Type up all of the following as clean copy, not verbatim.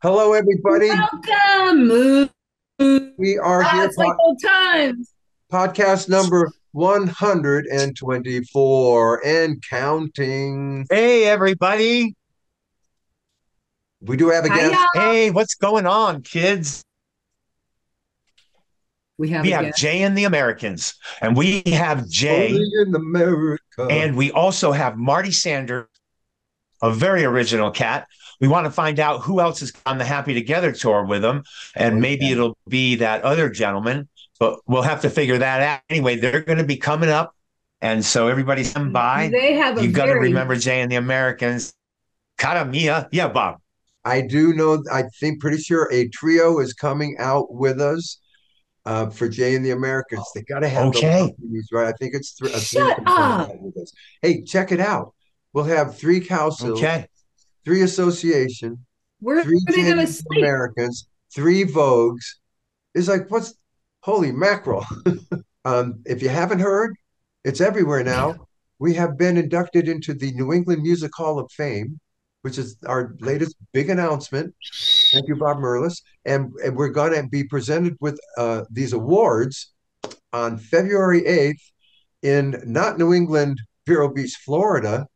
Hello, everybody. Welcome. We are here, It's like old times. podcast number 124 and counting. Hey, everybody. We do have a Hi, guest. y'all. Hey, what's going on, kids? We have We a have guest. Jay and the Americans, and we have Jay, Only in America. and we also have Marty Sanders, a very original cat. We want to find out who else is on the Happy Together tour with them, and Oh, maybe yeah. it'll be that other gentleman, but we'll have to figure that out. Anyway, they're going to be coming up, and so everybody come by. They have a You got to very remember Jay and the Americans. Cara mia. Yeah, Bob. I do know, I think pretty sure a trio is coming out with us for Jay and the Americans. They got to have the Okay. lines right. I think it's a shut threesome coming up. out with us. Hey, check it out. We'll have three Cowsills, Okay. three Association, Where are three they Jay gonna and the sleep? Americans, three Vogues. It's like, what's holy mackerel? If you haven't heard, it's everywhere now. We have been inducted into the New England Music Hall of Fame, which is our latest big announcement. Thank you, Bob Merlis. And we're going to be presented with these awards on February 8th in not New England, Vero Beach, Florida.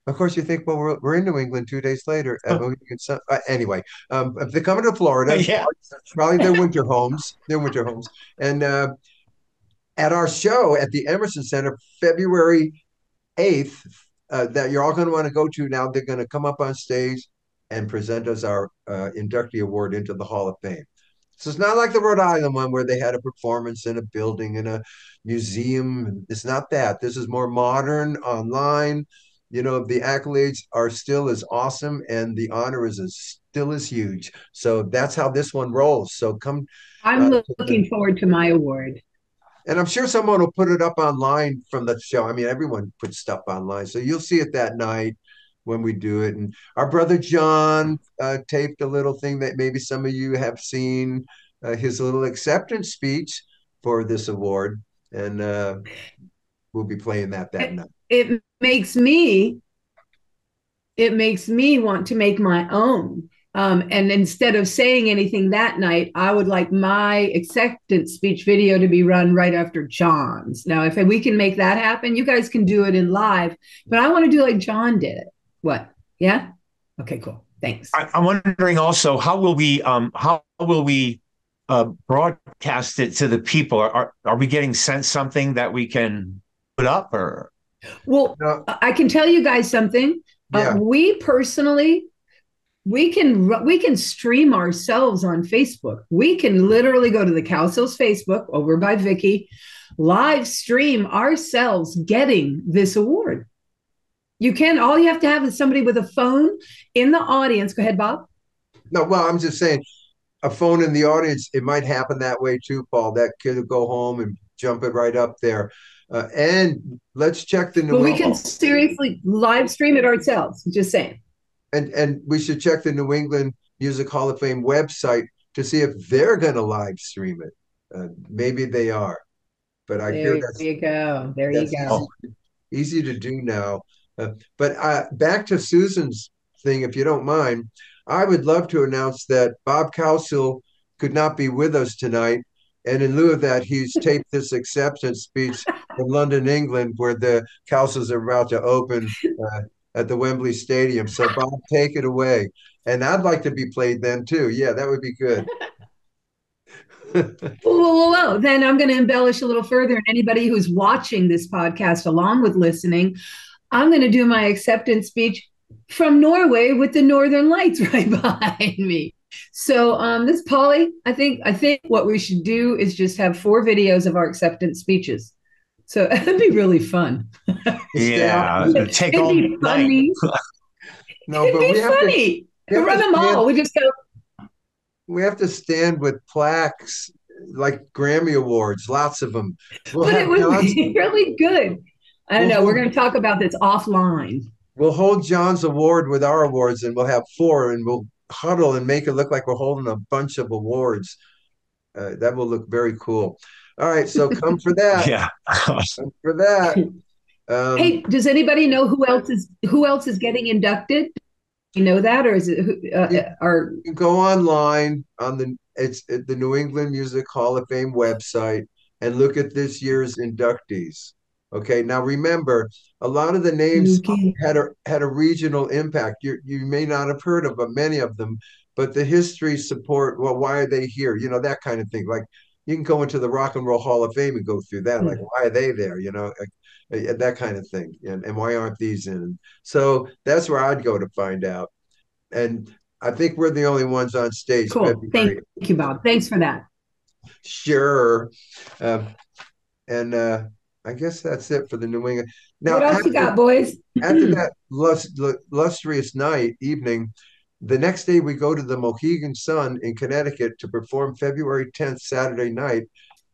Of course, you think, well, we're in New England 2 days later. Anyway, if they're coming to Florida, Yeah. probably their winter homes, and at our show at the Emerson Center, February 8th, that you're all going to want to go to now. They're going to come up on stage and present us our inductee award into the Hall of Fame. So it's not like the Rhode Island one where they had a performance in a building, in a museum. It's not that. This is more modern, online. You know, the accolades are still as awesome and the honor is still as huge. So that's how this one rolls. So come I'm to the looking forward to my award. and I'm sure someone will put it up online from the show. I mean, everyone puts stuff online. So you'll see it that night when we do it. And our brother John taped a little thing that maybe some of you have seen, his little acceptance speech for this award. And we'll be playing that It, night. it makes me it makes me want to make my own. And instead of saying anything that night, I would like my acceptance speech video to be run right after John's. Now, if we can make that happen, you guys can do it in live, but I want to do like John did it. What? Yeah? Okay, cool. Thanks. I'm wondering also how will we broadcast it to the people? Are we getting sent something that we can put up or? Well, No, I can tell you guys something. yeah. We personally, we can stream ourselves on Facebook. We can literally go to the Cowsills Facebook over by Vicky, live stream ourselves getting this award. You can. All you have to have is somebody with a phone in the audience. Go ahead, Bob. No, well, I'm just saying a phone in the audience, it might happen that way too, Paul. That kid will go home and jump it right up there. And let's check the But New we can England. seriously live stream it ourselves. Just saying. And we should check the New England Music Hall of Fame website to see if they're going to live stream it. Maybe they are, but I hear There you go. There you that's go. easy to do now. But back to Susan's thing, if you don't mind, I would love to announce that Bob Cowsill could not be with us tonight, and in lieu of that, he's taped this acceptance speech in London, England, where the Cowsills are about to open at the Wembley Stadium. So, Bob, take it away. And I'd like to be played then too. Yeah, that would be good. Whoa. Then I'm going to embellish a little further. And anybody who's watching this podcast along with listening, I'm going to do my acceptance speech from Norway with the Northern Lights right behind me. So, this Polly, I think what we should do is just have 4 videos of our acceptance speeches. So that'd be really fun. Stay out. Yeah, take It'd all be night. funny. No, It'd but be funny. we have Run to them stand all. We just go. we have to stand with plaques like Grammy Awards, lots of them. We'll But it have would John's. be really good. I don't We'll know. We're hold. going to talk about this offline. We'll hold John's award with our awards, and we'll have 4, and we'll huddle and make it look like we're holding a bunch of awards. That will look very cool. All right, so come for that. Yeah. Come for that. Um, Hey, does anybody know who else is getting inducted? know that, or is it You or can go online on the New England Music Hall of Fame website and look at this year's inductees. Okay, now remember, a lot of the names okay? had a regional impact. You may not have heard of many of them, but the history support. Well, why are they here? You know, that kind of thing. Like you can go into the Rock and Roll Hall of Fame and go through that. Like, why are they there? You know, that kind of thing. And why aren't these in? So that's where I'd go to find out. And I think we're the only ones on stage Cool. Thank February. you, Bob. Thanks for that. Sure. Um, and I guess that's it for the New England. Now, What else you got, boys? after that lustrous evening, the next day we go to the Mohegan Sun in Connecticut to perform February 10th, Saturday night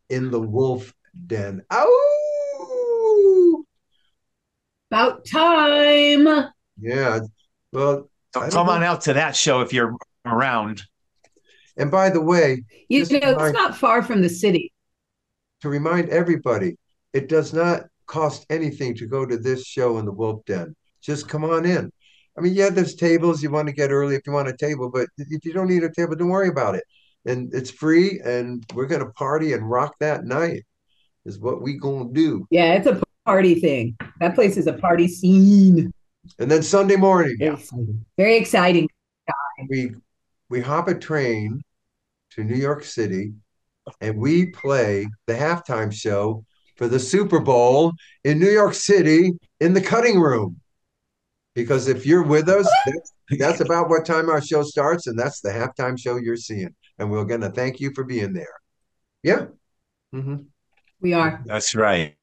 in the Wolf Den. Oh, About time. yeah. Well, So I don't come know. on out to that show if you're around. And by the way, You just know, it's not far from the city. to remind everybody, it does not cost anything to go to this show in the Wolf Den. Just come on in. I mean, yeah, there's tables. You want to get early if you want a table, but if you don't need a table, don't worry about it. And it's free, and we're gonna party and rock that night. Is what we gonna do. Yeah, it's a party thing. That place is a party scene. And then Sunday morning, Very exciting. Very exciting. we we hop a train to New York City, and we play the halftime show for the Super Bowl in New York City in the cutting room. Because if you're with us, that's about what time our show starts, and that's the halftime show you're seeing. And we're going to thank you for being there. Yeah. Mm-hmm. We are. That's right.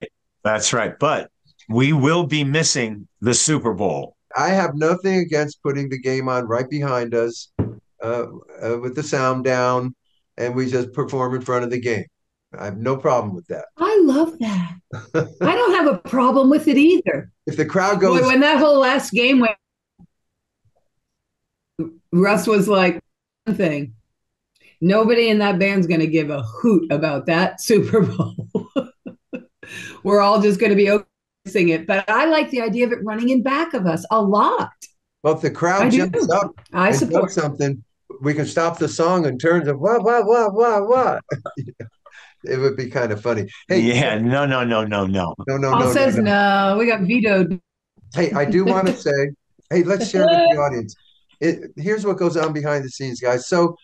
That's right. But we will be missing the Super Bowl. I have nothing against putting the game on right behind us with the sound down, and we just perform in front of the game. I have no problem with that. I love that. I don't have a problem with it either. If the crowd Boy, goes, when that whole last game went, Russ was like, one thing. Nobody in that band's going to give a hoot about that Super Bowl. We're all just going to be sing it. But I like the idea of it running in back of us a lot. well, if the crowd I do. jumps up I and support does something, we can stop the song in terms of what. It would be kind of funny. Hey, Yeah, no, no, no, no, no. Paul says no. no. We got vetoed. Hey, I do want to say, hey, let's share with the audience. Here's what goes on behind the scenes, guys. So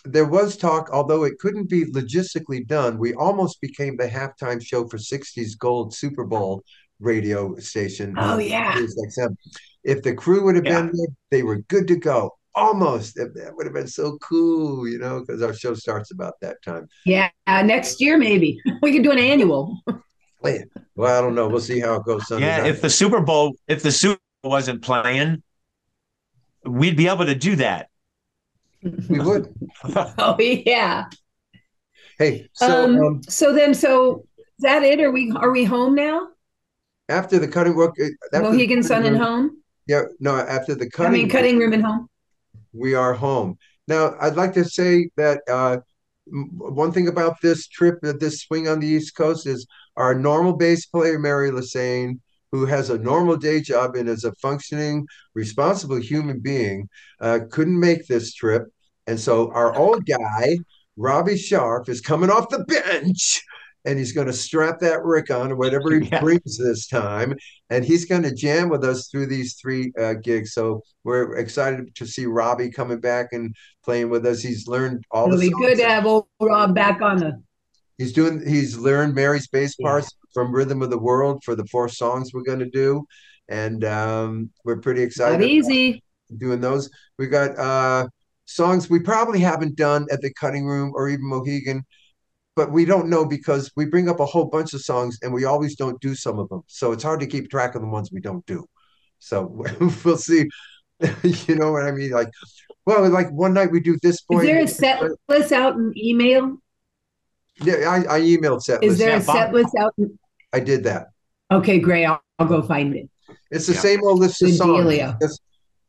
there was talk, although it couldn't be logistically done, we almost became the halftime show for 60s Gold Super Bowl radio station Oh on yeah. Sirius XM. If the crew would have Yeah. been there, they were good to go. Almost. That would have been so cool, because our show starts about that time. Yeah. Next year, maybe. We could do an annual. Well, I don't know. We'll see how it goes Sunday Yeah, night. if the Super Bowl wasn't playing, we'd be able to do that. We would. Oh yeah. Hey, so So is that it? Are we home now? after the cutting work, Mohegan Sun and home? yeah, no, after the I mean cutting room and home. we are home. Now, I'd like to say that one thing about this trip, this swing on the East Coast, is our normal bass player, Mary Lassane, who has a normal day job and is a functioning, responsible human being, couldn't make this trip. And so our old guy, Robbie Sharp, is coming off the bench, and he's going to strap that Rick on or whatever he Yeah. brings this time. And he's going to jam with us through these three gigs. So we're excited to see Robbie coming back and playing with us. He's learned all It'll the be good songs. to have old Rob back on the. He's learned Mary's bass Yeah. parts from Rhythm of the World for the 4 songs we're going to do. And we're pretty excited Not easy. about doing those. We got songs we probably haven't done at the Cutting Room or even Mohegan, but we don't know because we bring up a whole bunch of songs and we always don't do some of them. So it's hard to keep track of the ones we don't do. So we'll see. You know what I mean? Like one night we do this Is point. there a set list out in email? Yeah, I emailed set Is list. there Yeah, a set list out? I did that. Okay, great. I'll go find it. It's the Yeah. same old list of Good songs. dealio.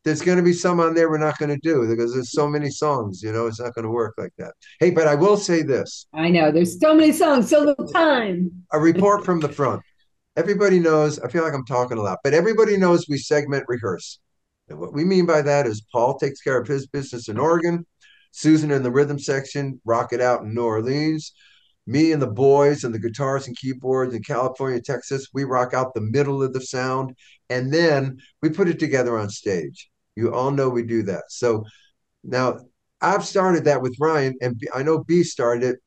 There's going to be some on there we're not going to do because there's so many songs, it's not going to work like that. Hey, but I will say this. I know. There's so many songs, so little time. A report from the front. Everybody knows, I feel like I'm talking a lot, but everybody knows we segment rehearse. And what we mean by that is Paul takes care of his business in Oregon, Susan in the rhythm section, rock it out in New Orleans. Me and the boys and the guitars and keyboards in California, Texas, we rock out the middle of the sound. And then we put it together on stage. You all know we do that. So now I've started that with Ryan, and I know B started it.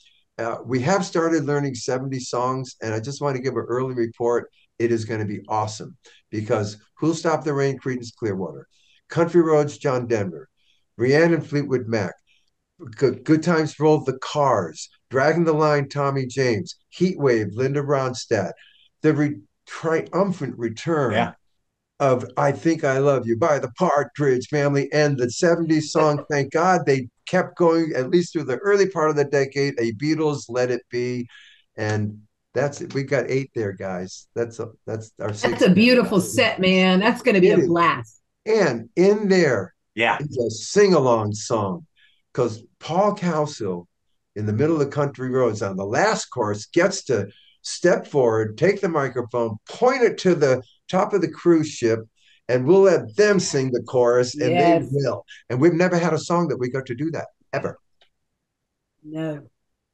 We have started learning 70 songs, and I just want to give an early report. It is going to be awesome because Who'll Stop the Rain, Creedence Clearwater, Country Roads, John Denver, Rhiannon Fleetwood Mac, Good Times Roll the Cars, Dragging the Line, Tommy James, Heat Wave, Linda Ronstadt, the triumphant return Yeah. of I Think I Love You by the Partridge Family and the 70s song. Thank God they kept going at least through the early part of the decade. A Beatles, Let It Be. And that's it. We got 8 there, guys. That's our That's 6. a beautiful set, man. That's going to be It a is. blast. And in there Yeah. is a sing-along song because Paul Cowsill in the middle of Country Roads on the last chorus gets to step forward, take the microphone, point it to the top of the cruise ship, and we'll let them sing the chorus, and they Yes. will. And we've never had a song that we got to do that ever. No.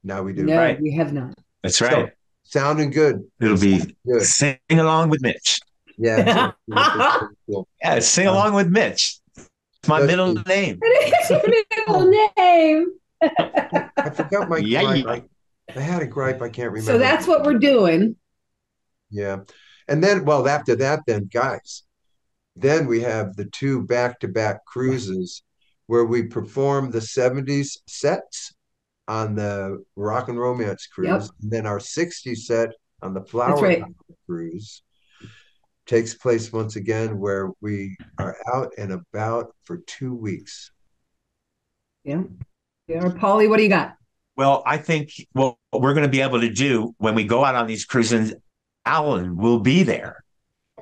Now we do. No, Right. we have not. That's right. So, sounding good. It'll be Good. Sing Along with Mitch. Yeah. It's cool. Yeah, Sing Along with Mitch. It's my middle name. It's your middle name. I forgot my Yeah, gripe. yeah. I had a gripe. I can't remember. So that's what we're doing. Yeah. And then, well, after that, then, guys, then we have the 2 back-to-back cruises where we perform the 70s sets on the Rock and Romance cruise. Yep. And then our 60s set on the That's Flower right. cruise takes place once again where we are out and about for 2 weeks. Yeah. Yeah. Paulie, what do you got? Well, I think what we're going to be able to do when we go out on these cruises, Alan will be there.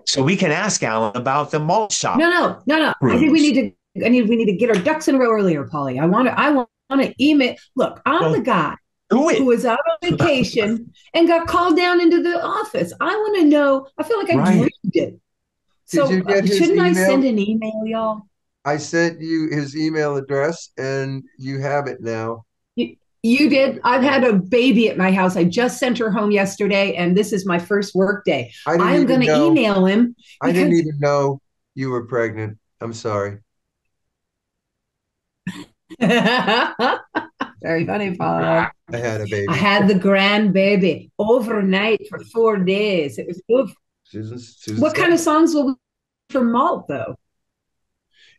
So we can ask Alan about the malt shop. No. Cruise. I think we need to get our ducks in a row earlier, Paulie. I want to email. Look, I'm the guy Do it. who was out on vacation and got called down into the office. I want to know. I feel like I Right. dreamed it. So Did you get his shouldn't I email? send an email, y'all? I sent you his email address and you have it now. You did. I've had a baby at my house. I just sent her home yesterday, and this is my first work day. I am going to email him. I didn't even know you were pregnant. I'm sorry. Very funny, Paul. I had a baby. I had the grandbaby overnight for 4 days. It was good. Susan, What kind of songs will we for malt, though?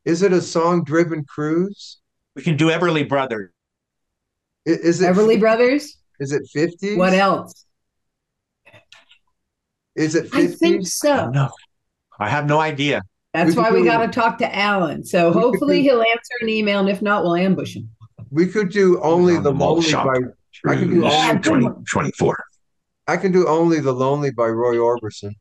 Is it a song-driven cruise? We can do Everly Brothers. Is it Everly Brothers? Is it 50s? What else? Is it 50s? I think so. No, I have no idea. That's why we got to talk to Alan. So hopefully he'll answer an email, and if not, we'll ambush him. We could do only the malt lonely shop. by. I can do only 2024. I can do only the lonely by Roy Orbison.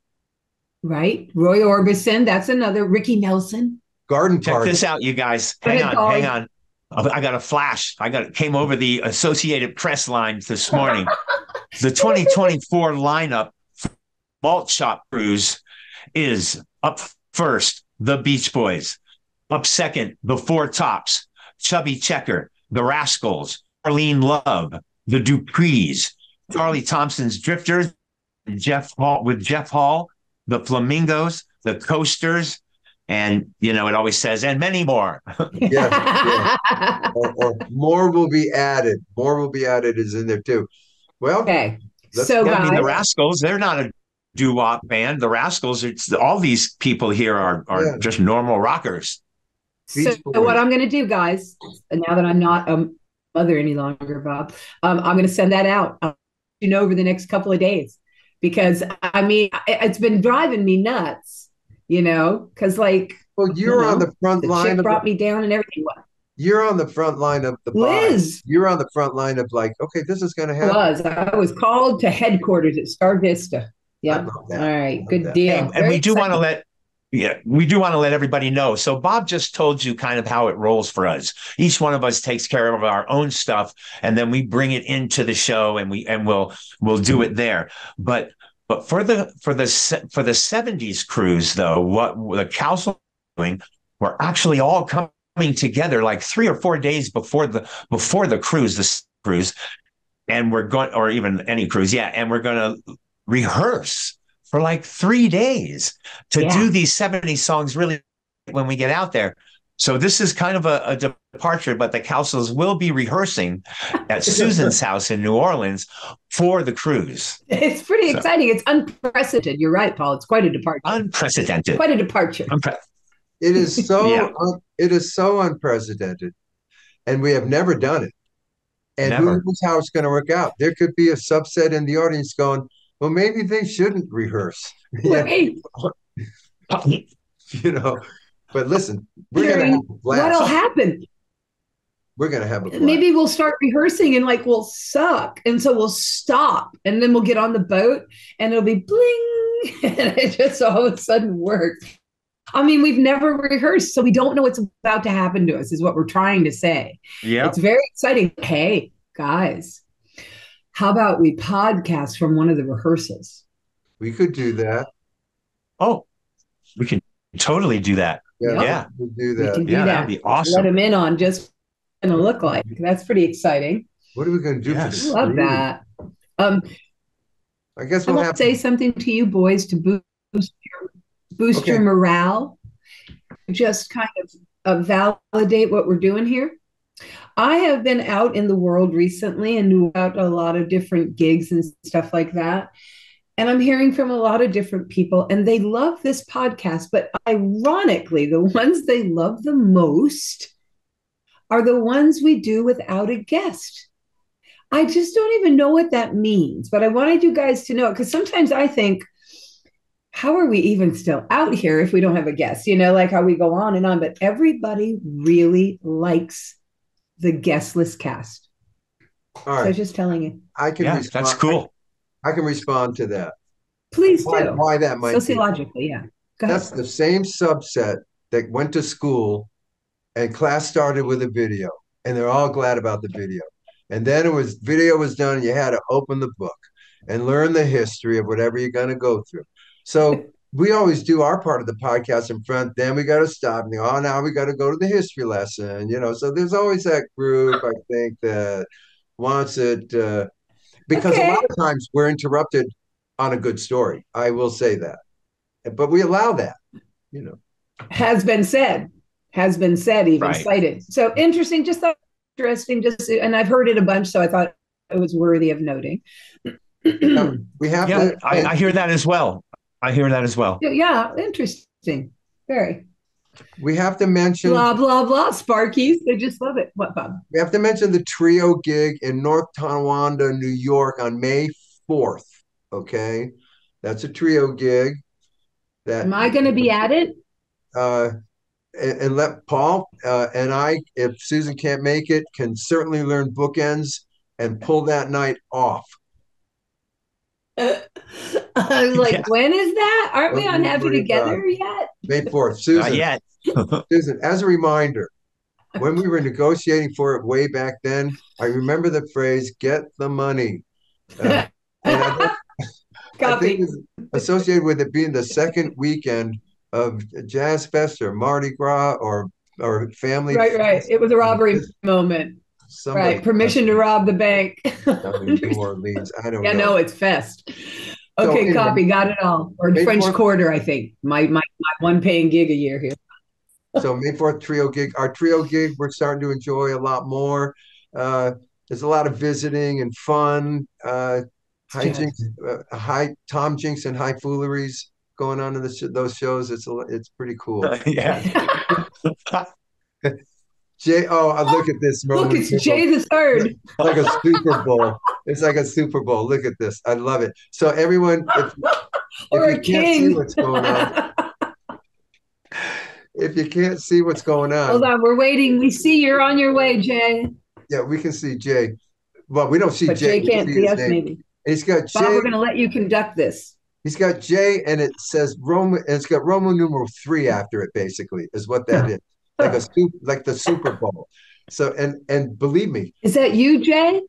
Right, Roy Orbison. That's another. Ricky Nelson. Garden Check Party. this out, you guys. Hang on. I got a flash. Came over the Associated Press lines this morning. The 2024 lineup malt shop cruise is up first, the Beach Boys. Up second, the Four Tops, Chubby Checker, the Rascals, Arlene Love, the Duprees, Charlie Thompson's Drifters, Jeff Hall, the Flamingos, the Coasters, and it always says, and many more. Yeah. Or more will be added. More will be added is in there too. Well, okay. So I mean, the Rascals, they're not a doo-wop band. The Rascals, all these people here are just normal rockers. So what I'm going to do, guys, now that I'm not a mother any longer, Bob, I'm going to send that out over the next couple of days because, I mean, it's been driving me nuts, because well, you're on the front line. Chick brought me down and everything. You're on the front line of the Liz. You're on the front line of okay, this is going to happen. I was called to headquarters at Star Vista. Yeah. All right. Good deal. And we do want to let everybody know. So Bob just told you kind of how it rolls for us. Each one of us takes care of our own stuff, and then we bring it into the show, and we'll do it there. But for the 70s cruise, though, what the Cowsills doing, we're actually all coming together like 3 or 4 days before the cruise, and we're going, or even any cruise, yeah, and we're going to rehearse for like 3 days to do these 70 songs really when we get out there. So this is kind of a departure, but the Cowsills will be rehearsing at Susan's house in New Orleans for the cruise. It's pretty exciting. It's unprecedented. You're right, Paul. It's quite a departure. Unprecedented. Quite a departure. It is so it is so unprecedented, and we have never done it. And who knows how it's going to work out? There could be a subset in the audience going, "Well, maybe they shouldn't rehearse." Right. You know, but listen, we're going to have a blast. What'll happen? We're going to have a blast. Maybe we'll start rehearsing and like we'll suck. And so we'll stop and then we'll get on the boat and it'll be bling. And it just all of a sudden works. I mean, we've never rehearsed, so we don't know what's about to happen to us, is what we're trying to say. Yeah. It's very exciting. Hey, guys, how about we podcast from one of the rehearsals? We could do that. Oh, we can totally do that. Yeah. We can do that. We can do that. That'd be awesome. Let them in on just what it's going to look like. That's pretty exciting. What are we going to do for this? I love that. I guess we'll have to say something to you boys to boost your morale, just kind of validate what we're doing here. I have been out in the world recently and knew about a lot of different gigs and stuff like that. And I'm hearing from a lot of different people, and they love this podcast. But ironically, the ones they love the most are the ones we do without a guest. I just don't even know what that means, but I wanted you guys to know, because sometimes I think, how are we even still out here if we don't have a guest? You know, like how we go on and on, but everybody really likes the guestless cast. All right. So just telling you. I can respond. That's cool. I can respond to that. Please do. Why that might sociologically, yeah. Go ahead. That's the same subset that went to school and class started with a video, and they're all glad about the video. And then video was done, and you had to open the book and learn the history of whatever you're going to go through. So we always do our part of the podcast in front. Then we got to stop. And now we got to go to the history lesson. You know, so there's always that group, I think, that wants it because a lot of times we're interrupted on a good story. I will say that, but we allow that. You know, has been said, even cited. So interesting. Just thought interesting. And I've heard it a bunch, so I thought it was worthy of noting. We have. I hear that as well. Yeah, interesting. Very. We have to mention blah blah blah. Sparkies, they just love it. What, Bob? We have to mention the trio gig in North Tonawanda, New York, on May 4th. Okay, that's a trio gig. Am I going to be at it? And let Paul and I, if Susan can't make it, can certainly learn bookends and pull that night off. I was like, when is that? Aren't we on Happy Together yet? May 4th. Susan, not yet. Susan, as a reminder, when we were negotiating for it way back then, I remember the phrase, get the money. And I think it's associated with it being the second weekend of Jazz Fest or Mardi Gras or family. Right. It was a robbery moment. Right. Permission to rob the bank. New Orleans. I don't know. Yeah, no, it's Fest. Okay, so, copy. Got it all. Or French Quarter, I think. My one paying gig a year here. So May 4th trio gig. Our trio gig, we're starting to enjoy a lot more. There's a lot of visiting and fun. Tom Jinks and high fooleries going on in those shows. It's pretty cool. Yeah. Jay, look at this. Look, it's Jay the Third. Like a Super Bowl. It's like a Super Bowl. Look at this. I love it. So everyone, if you can't see what's going on, hold on, we're waiting. We see you're on your way, Jay. Yeah, we can see Jay. Well, we don't see but Jay. Jay can't see us, maybe. And he's got Jay. Bob, we're going to let you conduct this. He's got Jay, and it says Roman, and it's got Roman numeral 3 after it. Basically, is what that is. Like the Super Bowl. So and believe me, is that you, Jay?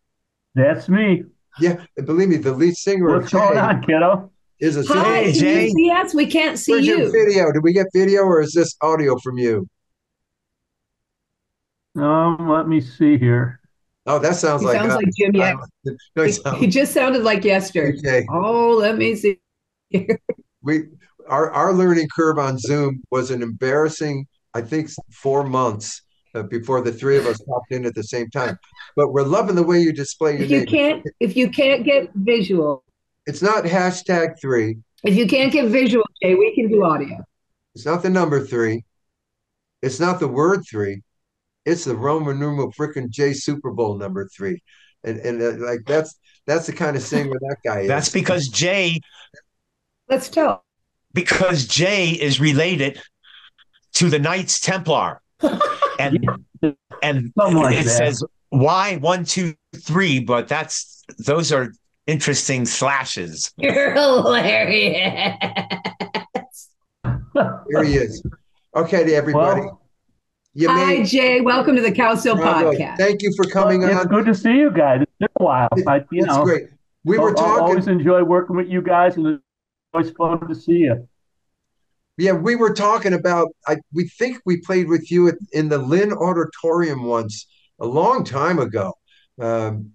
That's me. Yeah, and believe me, the lead singer. What's going on, kiddo? is a Super Hi, Hey, Bowl can you Jay. see us? We can't see We're doing you. video. Did we get video or is this audio from you? Let me see here. Oh, that sounds He like sounds us. like Jim. I Yeah, don't, no, it he sounds just sounded like Yester. okay. Oh, let me see. We our learning curve on Zoom was an embarrassing, I think, 4 months before the three of us popped in at the same time. But we're loving the way you display your name. If you can't get visual, It's not hashtag three. if you can't get visual, Jay, we can do audio. It's not the number three. It's not the word three. It's the Roman numeral freaking J Super Bowl number three. And like that's the kind of singer that guy That's is. Let's tell. because Jay is related to the Knights Templar. And and Something like it that. says why 1, 2, 3, but those are interesting slashes. You're hilarious. Here he is. Okay, to everybody. Well, You Hi, made Jay. Welcome to the Cowsill bravo. podcast. Thank you for coming it's on. good to see you guys. It's been a while. It's great. We were I always talking. enjoy working with you guys, and it's always fun to see you. Yeah, we were talking about. We think we played with you in the Lynn Auditorium once a long time ago, um,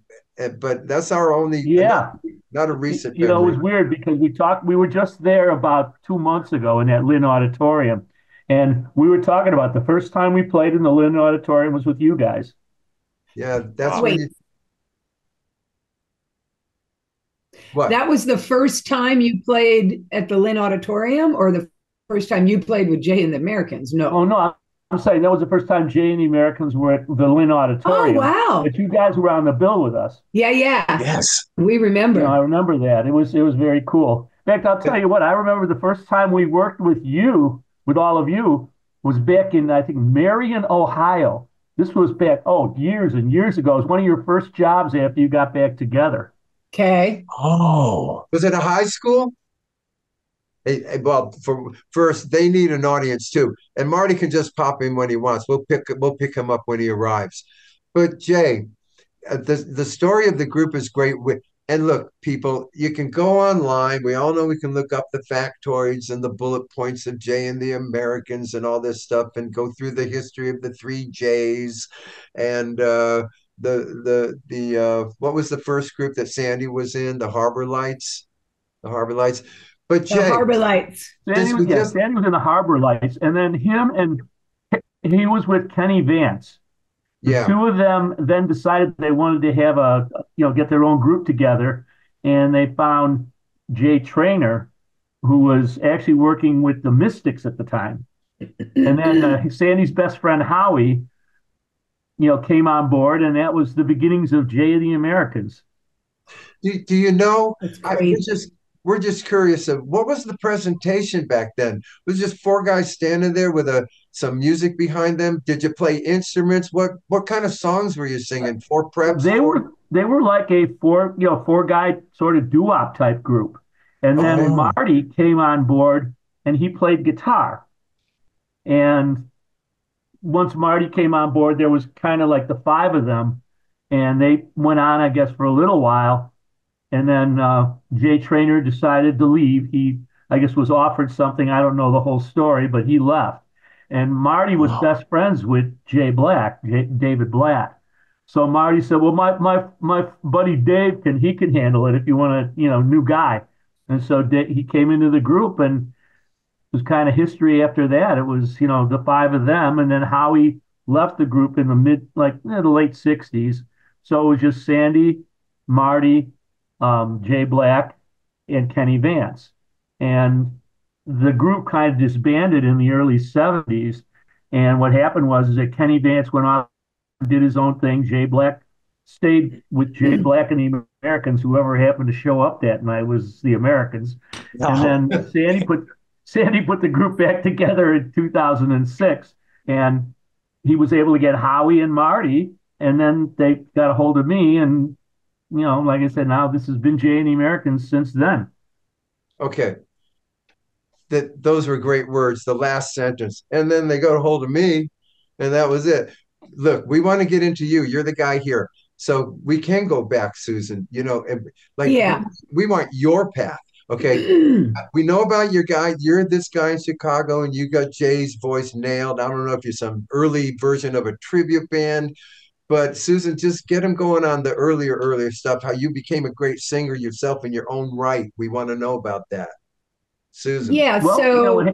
but that's our only Yeah, not a recent it was memory. weird because we talked. We were just there about 2 months ago in that Lynn Auditorium, and we were talking about the first time we played in the Lynn Auditorium was with you guys. Yeah, that's Wow. when Wait, you what? that was the first time you played at the Lynn Auditorium, or the first time you played with Jay and the Americans? Oh No. no, I'm saying that was the first time Jay and the Americans were at the Lynn Oh, Auditorium, wow. but you guys were on the bill with us. Yeah, yeah. Yes. We I remember. remember that. It was very cool. In fact, I'll tell you what, I remember the first time we worked with you, with all of you, was back in, I think, Marion, Ohio. This was back, years and years ago. It was one of your first jobs after you got back together. Okay. Oh, Was it a high school? Well, for first, they need an audience too, and Marty can just pop in when he wants. We'll pick him up when he arrives. But Jay, the story of the group is great. And look, people, you can go online. We all know we can look up the factoids and the bullet points of Jay and the Americans and all this stuff, and go through the history of the three J's and the what was the first group that Sandy was in? The Harbor Lights. The Harbor Lights. But The Jay, Harbor Lights. since we just Sandy was in the Harbor Lights, and then he was with Kenny Vance. The yeah, two of them then decided they wanted to have get their own group together, and they found Jay Trainer, who was actually working with the Mystics at the time. And then Sandy's best friend Howie, came on board, and that was the beginnings of Jay and the Americans. do you know? That's I, we're crazy. just we're just curious of what was the presentation back then? Was it just four guys standing there with some music behind them? Did you play instruments? What kind of songs were you singing? Four preps, They four. were they were like a four guy sort of doo-wop type group. And then Oh, Marty came on board and he played guitar. And once Marty came on board, there was kind of like the five of them, and they went on, I guess, for a little while. And then Jay Trainer decided to leave. He, I guess, was offered something. I don't know the whole story, but he left. And Marty was wow. best friends with David Blatt. So Marty said, "Well, my buddy Dave can handle it if you want a new guy." And so he came into the group, and was kind of history after that. It was, the five of them. And then Howie left the group in the late 60s. So it was just Sandy, Marty, Jay Black, and Kenny Vance. And the group kind of disbanded in the early 70s. And what happened was is that Kenny Vance went off and did his own thing. Jay Black stayed with Jay Black and the Americans. Whoever happened to show up that night was the Americans. And No. then Sandy put the group back together in 2006, and he was able to get Howie and Marty, and then they got a hold of me, and like I said, now this has been Jay and the Americans since then. okay. Those were great words. The last sentence, and then they got a hold of me, and that was it. Look, we want to get into you. You're the guy here, so we can go back, Susan. And like Yeah. we want your path. Okay, we know about your guy. You're this guy in Chicago, and you got Jay's voice nailed. I don't know if you're some early version of a tribute band, but Susan, just get him going on the earlier stuff. How you became a great singer yourself in your own right. We want to know about that, Susan. Yeah. Well, So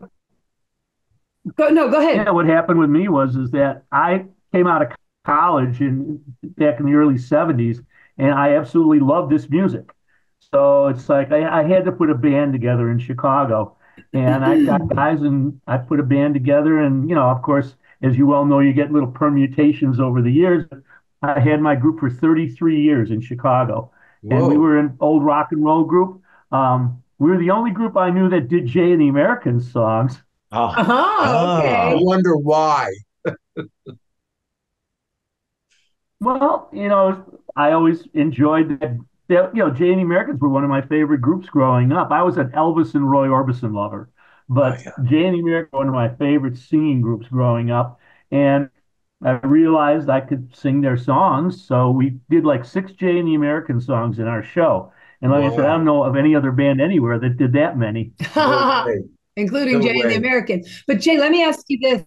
no, go ahead. what happened with me was is that I came out of college in back in the early '70s, and I absolutely loved this music. So it's like I had to put a band together in Chicago, and I got guys and I put a band together, and of course, as you well know, you get little permutations over the years. I had my group for 33 years in Chicago, and we Whoa. were an old rock and roll group. We were the only group I knew that did Jay and the Americans songs. Oh, Uh-huh, I oh, okay. wonder why. Well, I always enjoyed that. Jay and the Americans were one of my favorite groups growing up. I was an Elvis and Roy Orbison lover, oh but yeah. Jay and the Americans were one of my favorite singing groups growing up. And I realized I could sing their songs. So we did like six Jay and the American songs in our show. And like I said, I don't Wow. know of any other band anywhere that did that many. No way. Including No Jay and the way. American. But Jay, let me ask you this.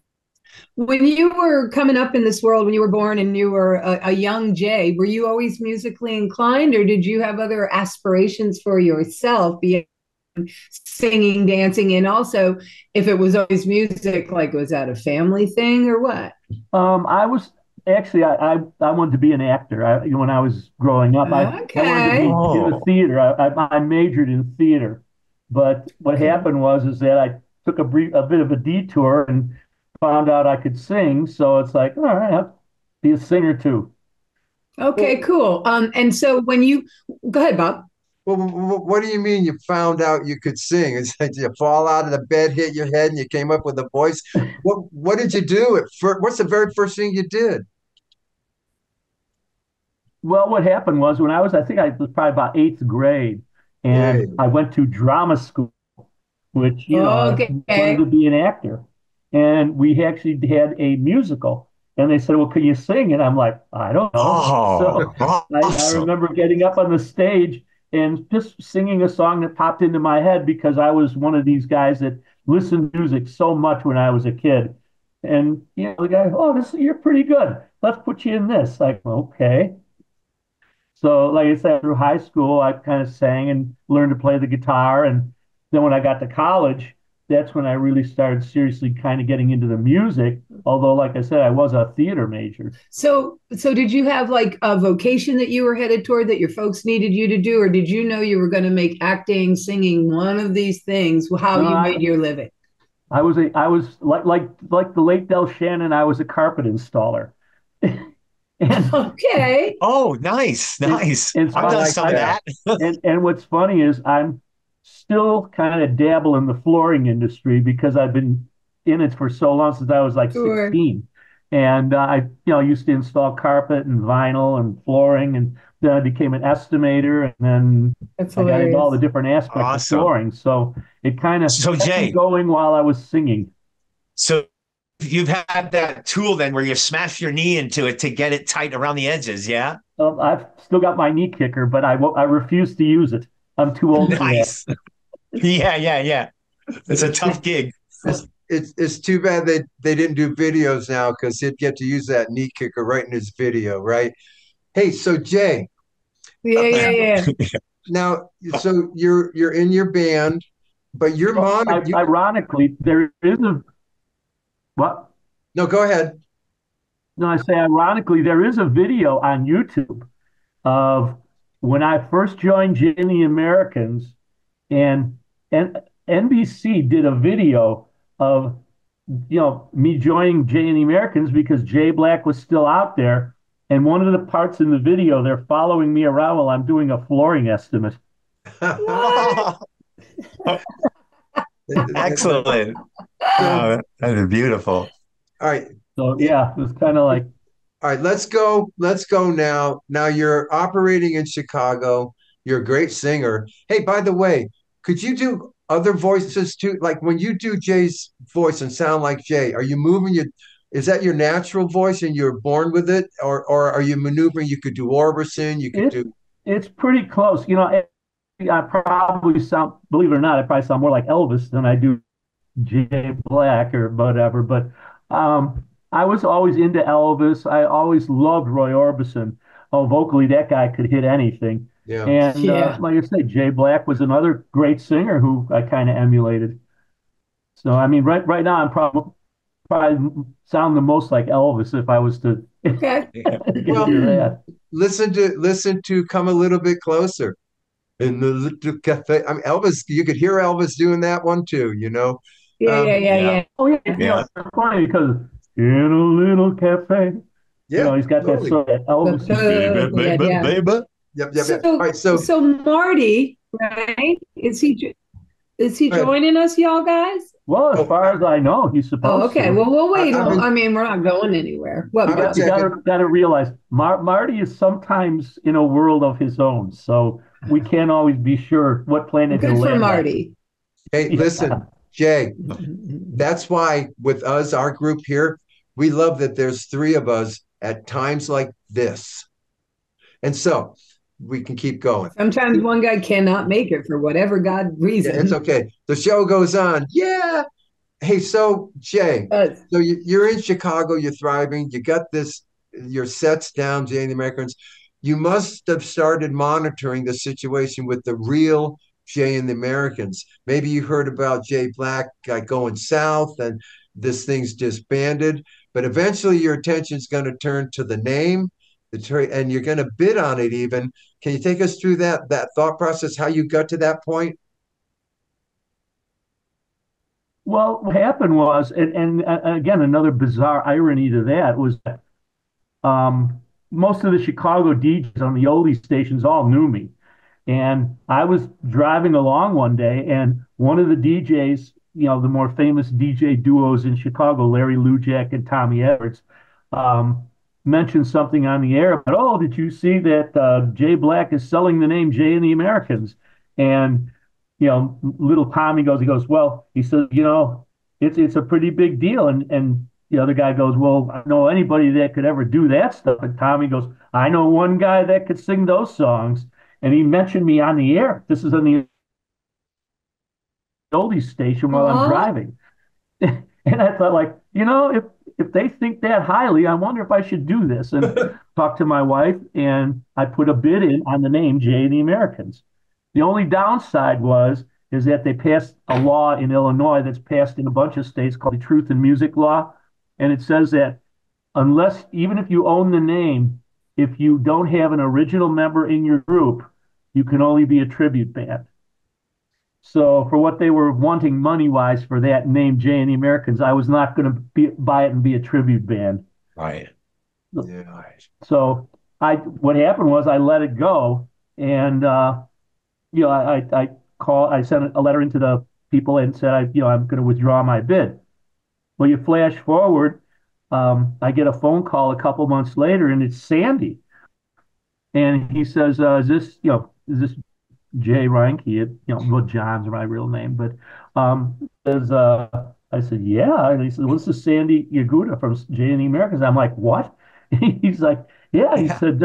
When you were coming up in this world, when you were born and you were a young Jay, were you always musically inclined, or did you have other aspirations for yourself, be it singing, dancing, and also if it was always music, like was that a family thing or what? I was actually I wanted to be an actor. When I was growing up, I wanted to be Okay. in the Oh, theater. I majored in theater, but what Okay. happened was is that I took a bit of a detour and found out I could sing. So it's like, all right, I'll be a singer too. Okay, Well, cool. And so when you go ahead, Bob. what do you mean you found out you could sing? It's like you fall out of the bed, hit your head, and you came up with a voice. What did you do at first? What's the very first thing you did? Well, what happened was I think I was probably about eighth grade, and Hey. I went to drama school, which, I wanted Okay. to be an actor. And we actually had a musical. And they said, well, can you sing? And I'm like, I don't know. oh, So I awesome. remember getting up on the stage and just singing a song that popped into my head because I was one of these guys that listened to music so much when I was a kid. And, the guy, oh, you're pretty good. Let's put you in this. Like, okay. So, like I said, through high school, I kind of sang and learned to play the guitar. And then when I got to college, that's when I really started seriously kind of getting into the music. Although, like I said, I was a theater major. So did you have like a vocation that you were headed toward that your folks needed you to do, or did you know you were going to make acting, singing, one of these things, how No, you made your living? I was like the late Del Shannon. I was a carpet installer, and Okay. Oh, nice, nice. it's I've I done funny. like some of that. that. And what's funny is I'm still kind of dabble in the flooring industry because I've been in it for so long since I was like Sure. 16. And I, used to install carpet and vinyl and flooring, and then I became an estimator, and then That's I got into all the hilarious. different aspects of Awesome. flooring. So it kind of So kept me Jay, going while I was singing. so you've had that tool then where you smash your knee into it to get it tight around the edges, yeah? I've still got my knee kicker, but I refuse to use it. I'm too old for that. Nice. Yeah, yeah, yeah. It's a It's too tough gig. it's too bad they didn't do videos now because he'd get to use that knee kicker right in his video, right? Hey, so Jay, Yeah, yeah, now, yeah. now so you're in your band, but your Well, mom you ironically, there is a what? no, go ahead. No, I say ironically, there is a video on YouTube of when I first joined Jay Americans, and NBC did a video of me joining Jay and the Americans because Jay Black was still out there. And one of the parts in the video, they're following me around while I'm doing a flooring estimate. What? Excellent. So, Oh, that is beautiful. all right. So yeah, it was kind of like All right, let's go. Let's go now. Now you're operating in Chicago. You're a great singer. Hey, by the way, could you do other voices too? Like when you do Jay's voice and sound like Jay, are you moving your, is that your natural voice and you're born with it? Or are you maneuvering? You could do Orbison, you could it's do, it's pretty close. I probably sound, believe it or not, I probably sound more like Elvis than I do Jay Black or whatever. But I was always into Elvis. I always loved Roy Orbison. Oh, vocally, that guy could hit anything. Yeah. And Yeah. like I say, Jay Black was another great singer who I kind of emulated. So I mean, right now I'm probably sound the most like Elvis if I was to Okay. Well, consider that. listen to Come a Little Bit Closer in the little cafe. I mean, Elvis, you could hear Elvis doing that one too, you know. Yeah, yeah, Um, yeah, Yeah. yeah. Oh yeah, Yeah. it's funny because in a little cafe, yeah, he's got that totally. sort of Elvis. Baby, Yeah, baby, yeah. baby. Yep, yep, yep. All So, right, so so Marty, right? Is he go ahead. joining us, y'all guys? Well, as Oh, far as I know, he's Oh, supposed okay. to. Well, we'll wait. I've been I mean, we're not going anywhere. What, I've been You brother? checking. gotta realize Marty is sometimes in a world of his own, so we can't always be sure what planet he'll Good for land on. Marty. Hey, Yeah. listen, Jay, that's why with us, our group here, we love that there's three of us at times like this. And so we can keep going. Sometimes one guy cannot make it for whatever God Yeah, it's reason. okay. The show goes on. Yeah. Hey, so Jay, Uh, so you're in Chicago, you're thriving, you got this, your sets down, Jay and the Americans. You must have started monitoring the situation with the real Jay and the Americans. Maybe you heard about Jay Black going south and this thing's disbanded, but eventually your attention's going to turn to the name, and you're going to bid on it even. Can you take us through that thought process, how you got to that point? Well, what happened was, and again, another bizarre irony to that was that most of the Chicago DJs on the oldie stations all knew me. And I was driving along one day, and one of the DJs, the more famous DJ duos in Chicago, Larry Lujak and Tommy Everett, um, mentioned something on the air about, oh, did you see that Jay Black is selling the name Jay and the Americans? And, little Tommy he goes, well, he says, it's a pretty big deal. And the other guy goes, well, I know anybody that could ever do that stuff. And Tommy goes, I know one guy that could sing those songs. And he mentioned me on the air. This is on the oldies station while I'm aw. driving. And I thought, like, if they think that highly, I wonder if I should do this. And talked to my wife, and I put a bid in on the name Jay and the Americans. The only downside is that they passed a law in Illinois that's passed in a bunch of states called the Truth in Music Law. And it says that unless, even if you own the name, if you don't have an original member in your group, you can only be a tribute band. So for what they were wanting money wise for that name, Jay and the Americans, I was not going to buy it and be a tribute band. Right. Yeah. So what happened was I let it go, and I sent a letter into the people and said I'm going to withdraw my bid. Well, you flash forward, I get a phone call a couple months later, and it's Sandy, and he says, is this Jay Reinke? Well, John's my real name, but says, I said, yeah. And he said, well, this is Sandy Yaguda from Jay and the Americans. I'm like, what? He's like, yeah. He Yeah. said,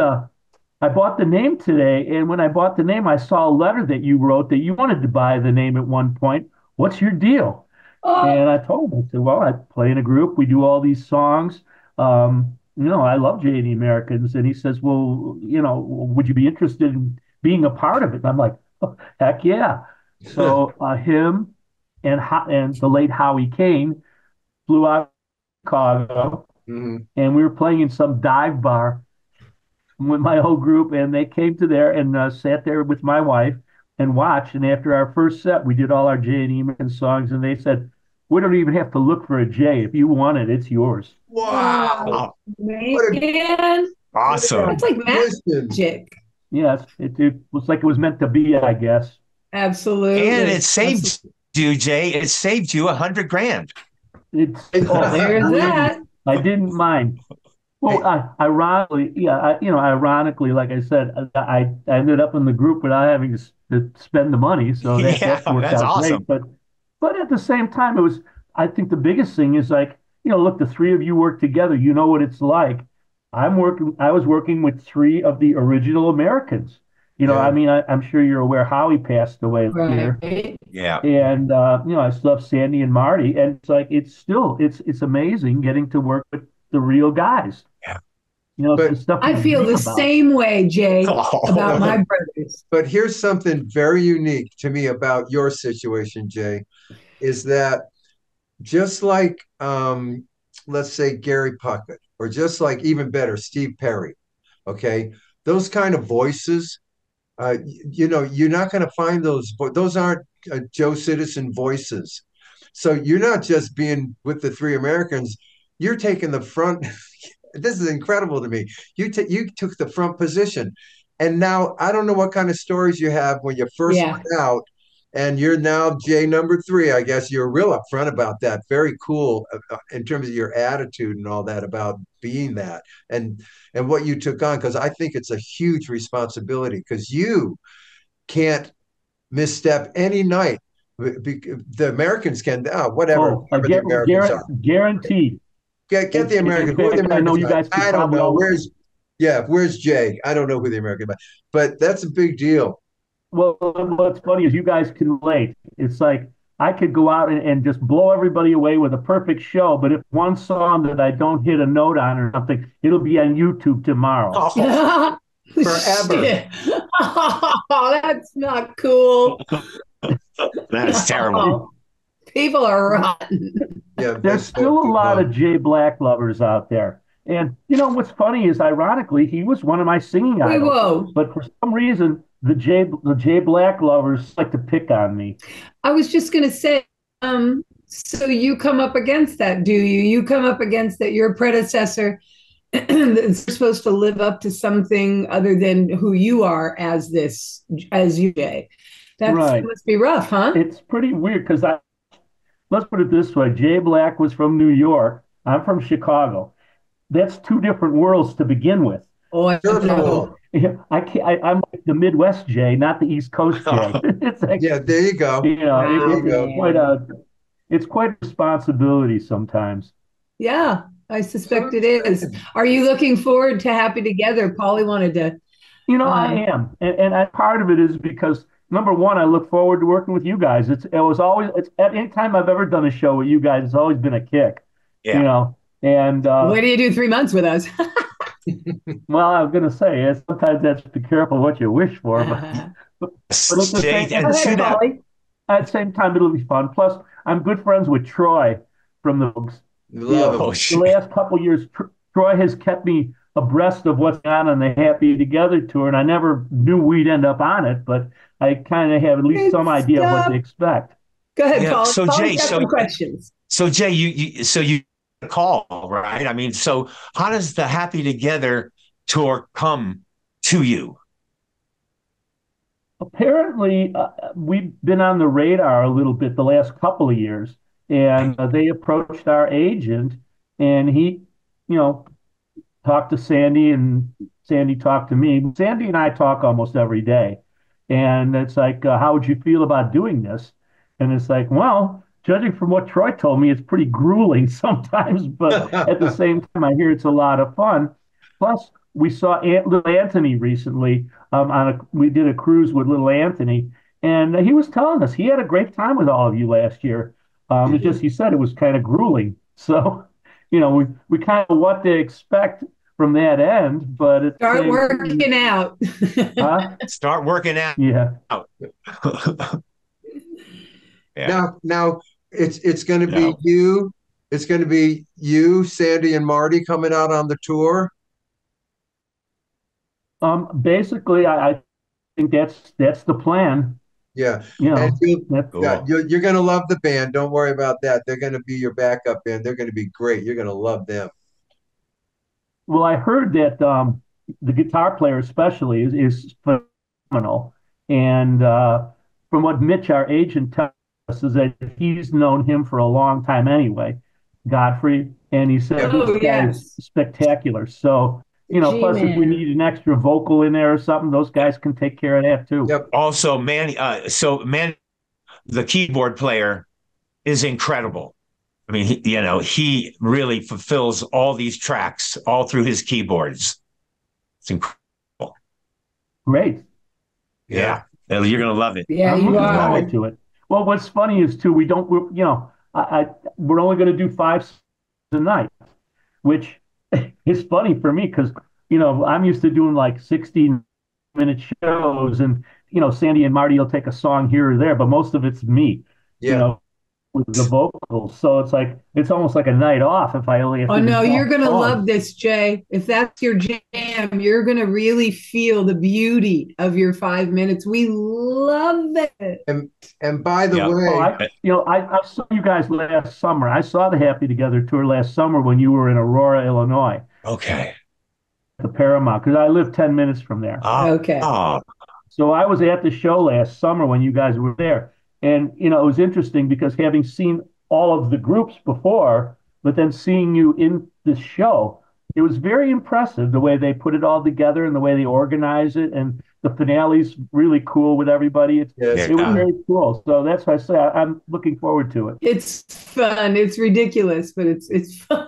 I bought the name today, and when I bought the name, I saw a letter that you wrote that you wanted to buy the name at one point. What's your deal? Oh, And I told him, I said, well, I play in a group. We do all these songs. I love Jay and the Americans. And he says, well, would you be interested in being a part of it? And I'm like, oh, heck yeah. So him and the late Howie Kane flew out to Chicago, Mhm. and we were playing in some dive bar with my whole group, and they came to there and sat there with my wife and watched. And after our first set, we did all our Jay and Emerson songs, and they said, "We don't even have to look for a J. If you want it, it's yours." oh, Wow. Oh, What a man. awesome. That's like coincidence. magic. Yes, it was like it was meant to be, I guess. And Absolutely. it saved you, Jay. It saved you 100 grand. It's There's that. I didn't mind. Hey, Well, ironically, yeah, ironically, like I said, I ended up in the group without having to spend the money, so that Yeah, that worked that's out great. awesome. But at the same time, I think the biggest thing is like, look, the three of you work together. You know what it's like. I was working with three of the original Americans, I Yeah. mean, I'm sure you're aware Howie passed away here, Right. Yeah. and I still have Sandy and Marty, and it's like it's amazing getting to work with the real guys. Yeah. It's the But stuff I you feel dream the about. same way, Jay, about Oh, my brothers. but here's something very unique to me about your situation, Jay, is that just like let's say Gary Puckett, or just like even better, Steve Perry, okay, those kind of voices, you're not going to find those aren't Joe Citizen voices. So you're not just being with the Three Americans, you're taking the front. This is incredible to me. You took the front position, and now I don't know what kind of stories you have when you first Yeah. went out, and you're now J number three. I guess you're real upfront about that. Very cool in terms of your attitude and all that about being that, and and what you took on, because I think it's a huge responsibility because you can't misstep any night. The Americans can, whatever, Oh, whoever the Americans are. guaranteed. Get the In Americans. Who are the fact, I know Americans? you guys could I don't probably know. all. Where's Jay? I don't know who the American, but that's a big deal. Well, what's funny is you guys can relate. It's like I could go out and just blow everybody away with a perfect show, but if one song that I don't hit a note on or something, it'll be on YouTube tomorrow. Forever. Shit. Oh, that's not cool. that is terrible. No. People are rotten. Yeah, There's that's so still a lot wrong. of Jay Black lovers out there. And what's funny is, ironically, he was one of my singing Wait, idols. whoa. But for some reason, the Jay Black lovers like to pick on me. I was just going to say, so you come up against that, do you? You come up against that your predecessor is supposed to live up to something other than who you are as you, Jay. That Right. must be rough, huh? It's pretty weird because let's put it this way. Jay Black was from New York. I'm from Chicago. That's two different worlds to begin with. Oh, I know. Sure. I'm like the Midwest Jay, not the East Coast Jay. It's like, Yeah, there you go. There Wow, you it's go. quite man. a responsibility sometimes. Yeah, I So suspect it is. Are you looking forward to Happy Together? Polly wanted to. I Um, am, and part of it is because number one, I look forward to working with you guys. It's at any time I've ever done a show with you guys, it's always been a kick, you Yeah. know. And what do you do 3 months with us? well, I was gonna say sometimes that's be careful what you wish for, but at the Jay, same Go and to ahead, that, Polly. at the same time it'll be fun. Plus, I'm good friends with Troy from the Bugs. Love oh, him. The last couple of years, Troy has kept me abreast of what's on the Happy Together tour, and I never knew we'd end up on it, but I kind of have at least Good some idea of what to stuff. expect. Go ahead, yeah. Polly. So Polly's Jay, got some questions. so Jay, you call, right? I mean, so how does the Happy Together tour come to you? Apparently, we've been on the radar a little bit the last couple of years, and they approached our agent, and he, you know, talked to Sandy, and Sandy talked to me. Sandy and I talk almost every day, and it's like, how would you feel about doing this? And it's like, well, judging from what Troy told me, it's pretty grueling sometimes, but at the same time, I hear it's a lot of fun. Plus, we saw Little Anthony recently. We did a cruise with Little Anthony, and he was telling us he had a great time with all of you last year. It's just he said it was kind of grueling. So, we kind of what to expect from that end, but at the Start same working out. huh? Start working out. Yeah. Yeah. Now it's going to be No. you. It's going to be you, Sandy, and Marty coming out on the tour. Basically, I think that's the plan. Yeah, You and know, that, Cool. you're going to love the band. Don't worry about that. They're going to be your backup band. They're going to be great. You're going to love them. well, I heard that the guitar player especially is phenomenal, and from what Mitch, our agent, tells us is that he's known him for a long time anyway, Godfrey, and he said Yeah. this Oh, guy is yes. spectacular. So, plus if we G-Man. need an extra vocal in there or something, those guys can take care of that too. Yep. Also, Man, the keyboard player is incredible. I mean, he really fulfills all these tracks all through his keyboards. It's incredible. Great. Yeah. You're going to love it. Yeah, I'm you looking are. forward to it. Well, what's funny is too, we're only going to do 5 a night, which is funny for me because, I'm used to doing like 60-minute shows and, Sandy and Marty will take a song here or there, but most of it's me, you Yeah. know, with the vocals. So it's almost like a night off if I only have Oh to do no, you're 12 gonna songs. love this, Jay. If that's your jam, you're gonna really feel the beauty of your 5 minutes. We love it. And by the Yeah. Oh, way, I saw you guys last summer. I saw the Happy Together tour last summer when you were in Aurora, Illinois, Okay. the Paramount, because I live 10 minutes from there. Okay. Oh, So I was at the show last summer when you guys were there. And, it was interesting because having seen all of the groups before, but then seeing you in this show, it was very impressive the way they put it all together and the way they organize it. And the finale's really cool with everybody. yes, It was yeah. very cool. So that's why I say I'm looking forward to it. It's fun. It's ridiculous, but it's fun.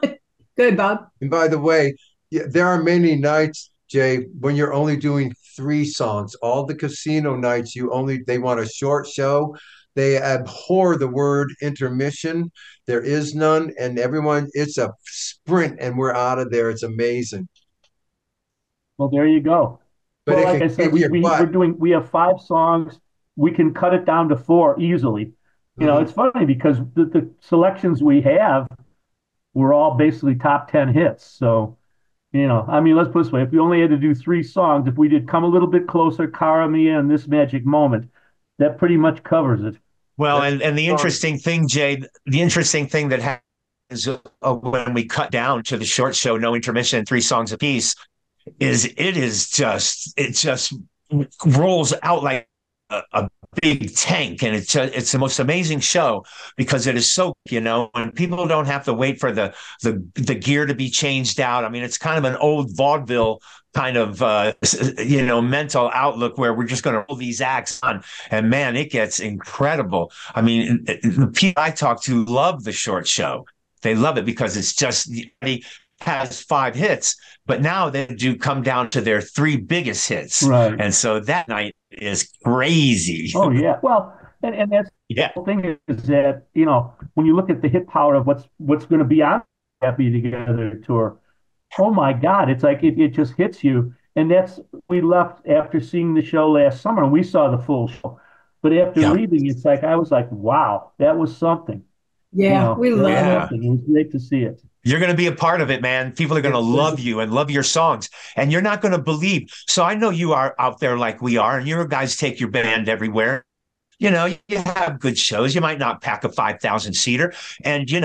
Good, Bob. and by the way, yeah, there are many nights, Jay, when you're only doing 3 songs. All the casino nights, they want a short show. They abhor the word intermission. There is none, and everyone, it's a sprint, and we're out of there. It's amazing. Well, there you go. But Well, it like can I said, kick your butt. we have 5 songs. We can cut it down to 4 easily. Mhm. It's funny because the selections we have were all basically top 10 hits. So, I mean, let's put it this way. If we only had to do 3 songs, if we did Come a Little Bit Closer, Cara Mia, and This Magic Moment, that pretty much covers it. Well, That's and the fun. interesting thing, Jay, the interesting thing that happens when we cut down to the short show, no intermission, 3 songs apiece, is it just rolls out like a big tank, and it's the most amazing show because it is so, and people don't have to wait for the gear to be changed out. I mean, it's kind of an old vaudeville kind of mental outlook where we're just going to roll these acts on, and man, it gets incredible. I mean, the people I talk to love the short show. They love it because it's just has 5 hits, but now they do come down to their 3 biggest hits. Right. And so that night is crazy. Oh, yeah. Well, and that's Yeah. the thing is that, when you look at the hit power of what's going to be on Happy Together tour, oh my God, it's like it just hits you. And we left after seeing the show last summer and we saw the full show. But after Yeah. leaving, it's like I was like, wow, that was something. Yeah, we That was love it. something. It was great to see it. You're going to be a part of it, man. People are going to love you and love your songs, and you're not going to believe. So I know you are out there like we are, and you guys take your band everywhere. You have good shows. You might not pack a 5,000 seater, and you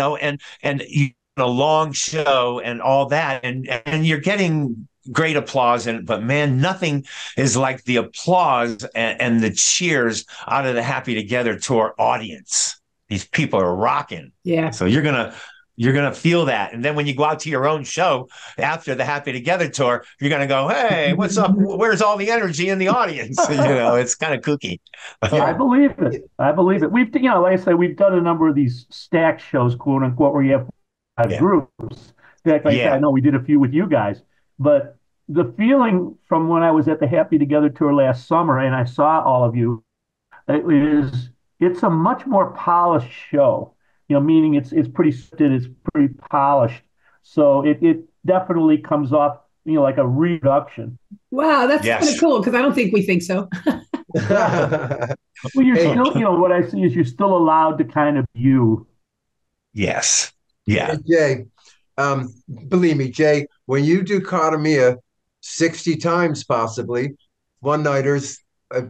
a long show and all that, and you're getting great applause. But man, nothing is like the applause and the cheers out of the Happy Together tour audience. These people are rocking. Yeah. So you're gonna feel that, and then when you go out to your own show after the Happy Together tour, you're gonna go, "Hey, what's up? Where's all the energy in the audience?" It's kind of kooky. I believe it. I believe it. We've, like I say, we've done a number of these stack shows, quote unquote, where you have 5 Yeah. groups. Like I said, I know we did a few with you guys, but the feeling from when I was at the Happy Together tour last summer and I saw all of you, it's a much more polished show. Meaning it's pretty scripted, it's pretty polished. So it definitely comes off, like a reduction. Wow, that's kind Yes. of cool because I don't think we think so. Well, you're Hey. still, what I see is you're still allowed to kind of you. Yes. Yeah. Jay, believe me, Jay, when you do Katamia 60 times possibly, one-nighters,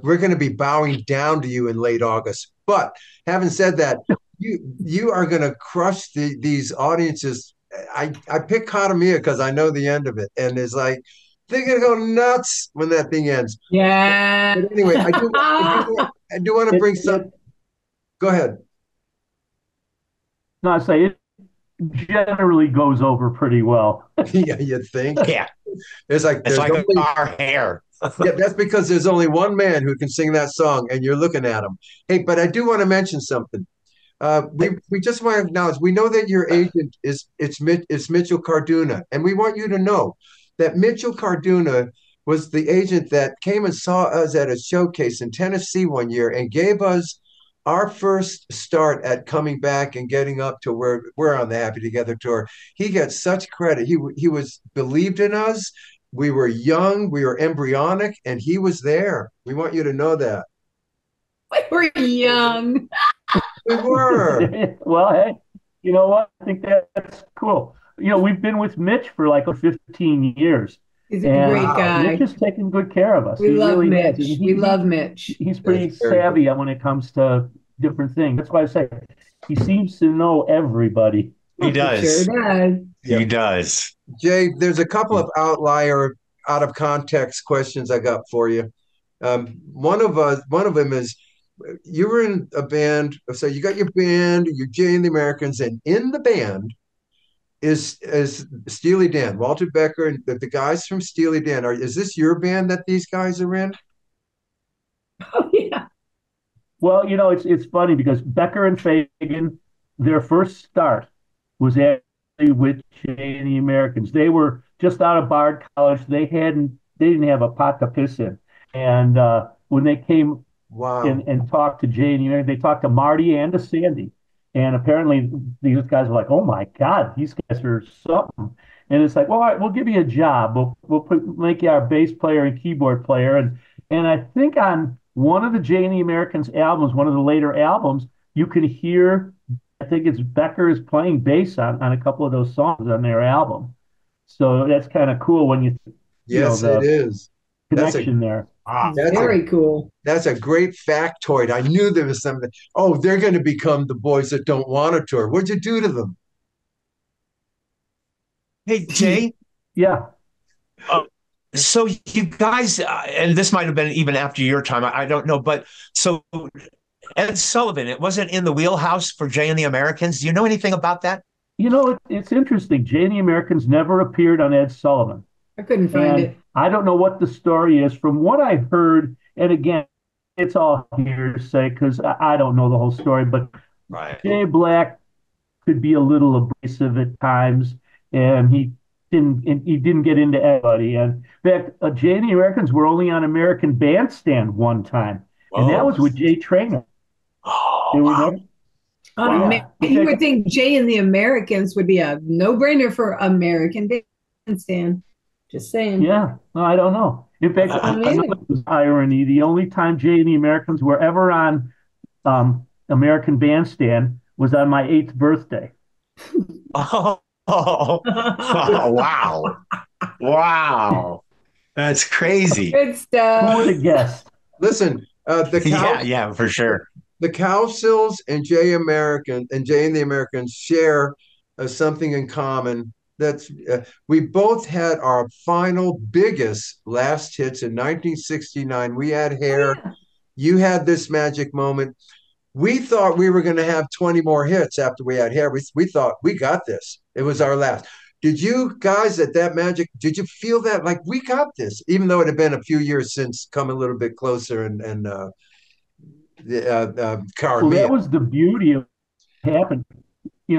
we're going to be bowing down to you in late August. But having said that, you are going to crush these audiences. I pick Katamia because I know the end of it, and it's like they're going to go nuts when that thing ends. Yeah. But anyway, I do want to bring some. Go ahead. No, I say it generally goes over pretty well. Yeah, you think? Yeah. It's like It's there's like only, our hair. yeah, that's because there's only one man who can sing that song, and you're looking at him. Hey, but I do want to mention something. We just want to acknowledge we know that your agent is Mitchell Carduna, and we want you to know that Mitchell Carduna was the agent that came and saw us at a showcase in Tennessee one year and gave us our first start at coming back and getting up to where we're on the Happy Together tour. He gets such credit. He was believed in us. We were young, we were embryonic, and he was there. We want you to know that. We were young. We were. Well, hey, you know what? I think that's cool. We've been with Mitch for like 15 years, He's a and great Wow. Mitch guy. has taken good care of us. We He love really has. And Mitch. We love Mitch. he's That's pretty very good. savvy when it comes to different things. That's why I say he seems to know everybody. He He sure does. does. He Yep. does. Jay, there's a couple of outlier, out of context questions I got for you. One of them is you were in a band, so you got your band, you're Jay and the Americans, and in the band is Steely Dan, Walter Becker, and the guys from Steely Dan. Is this your band that these guys are in? Oh, yeah. Well, it's funny because Becker and Fagan, their first start was actually with Jay and the Americans. They were just out of Bard College. They didn't have a pot to piss in. And when they came Wow. and talked to Jay and the Americans, they talked to Marty and to Sandy. And apparently these guys were like, "Oh my God, these guys are something." And it's like, "Well, all right, we'll give you a job. Make you our bass player and keyboard player." And I think on one of the Jay and the Americans albums, one of the later albums, you can hear, I think it's Becker is playing bass on a couple of those songs on their album. So that's kind of cool when Yes, it the is. That's a connection there. Wow. that's a Very cool. that's a great factoid. I knew there was something. Oh, they're going to become the boys that don't want to tour. What'd you do to them? Hey, Jay. Yeah. Uh, so you guys, and this might have been even after your time. I don't know, but so Ed Sullivan, it wasn't in the wheelhouse for Jay and the Americans. Do you know anything about that? It's interesting. Jay and the Americans never appeared on Ed Sullivan. I couldn't find And it. I don't know what the story is. From what I heard, and again, it's all hearsay because I don't know the whole story, but Right. Jay Black could be a little abrasive at times, and he didn't get into everybody. And in fact, Jay and the Americans were only on American Bandstand one time, and that Whoa. was with Jay Trainer. Oh, They were wow. never, Wow. You would think Jay and the Americans would be a no-brainer for American Bandstand. Just saying. yeah, no, I don't know. In fact, another irony, the only time Jay and the Americans were ever on American Bandstand was on my 8th birthday. Oh, oh, oh, wow. Wow. That's crazy. Good Who stuff. would have guessed? Listen, Yeah, for sure. the Cowsills and Jay and the Americans share something in common. That's we both had our final biggest last hits in 1969. We had Hair. Oh, yeah. You had This Magic Moment. We thought we were going to have 20 more hits after we had Hair. We thought we got this. It was our last. Did you guys at that Magic? Did you feel that like we got this, even though it had been a few years since Come a Little Bit Closer and Cara Well, that Mia? was the beauty of what happened.